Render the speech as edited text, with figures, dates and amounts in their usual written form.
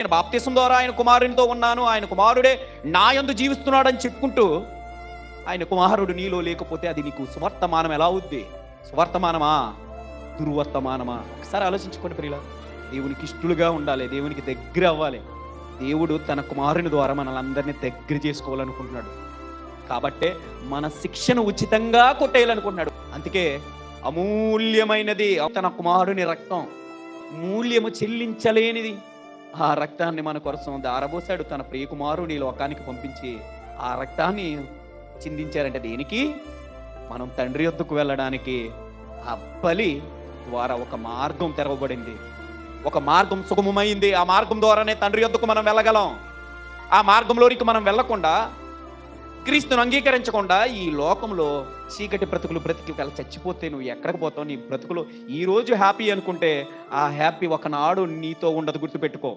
నేను బాప్తిసం ద్వారా ఆయన కుమారునితో ఉన్నాను, ఆయన కుమారుడే నా యందు జీవిస్తున్నాడని చెప్పుకుంటూ ఆయన కుమారుడు నీలో లేకపోతే అది నీకు సువర్తమానం ఎలా అవుద్ది? సువర్తమానమా, దుర్వర్తమానమా? ఒకసారి ఆలోచించుకోండి ప్రియులా. దేవునికి ఇష్టలుగా ఉండాలి, దేవునికి దగ్గర అవ్వాలి. దేవుడు తన కుమారుని ద్వారా మనల్ని అందరినీ దగ్గర చేసుకోవాలనుకుంటున్నాడు. కాబట్టే మన శిక్షను ఉచితంగా కొట్టేయాలనుకుంటున్నాడు. అందుకే అమూల్యమైనది తన కుమారుని రక్తం, మూల్యము చెల్లించలేనిది. ఆ రక్తాన్ని మన కోసం దారబోసాడు. తన ప్రియ కుమారుని లోకానికి పంపించి ఆ రక్తాన్ని చిందించారంటే దేనికి? మనం తండ్రి యొద్దకు వెళ్ళడానికి. ఆ బలి ద్వారా ఒక మార్గం తెరవబడింది, ఒక మార్గం సుగమమైంది. ఆ మార్గం ద్వారానే తండ్రి యొద్దకు మనం వెళ్ళగలం. ఆ మార్గంలోనికి మనం వెళ్ళకుండా, క్రీస్తును అంగీకరించకుండా ఈ లోకంలో చీకటి బ్రతుకులు బ్రతికి వెళ్ళ చచ్చిపోతే నువ్వు ఎక్కడికి పోతావు? నీ బ్రతుకులు ఈ రోజు హ్యాపీ అనుకుంటే ఆ హ్యాపీ ఒకనాడు నీతో ఉండదు, గుర్తుపెట్టుకో.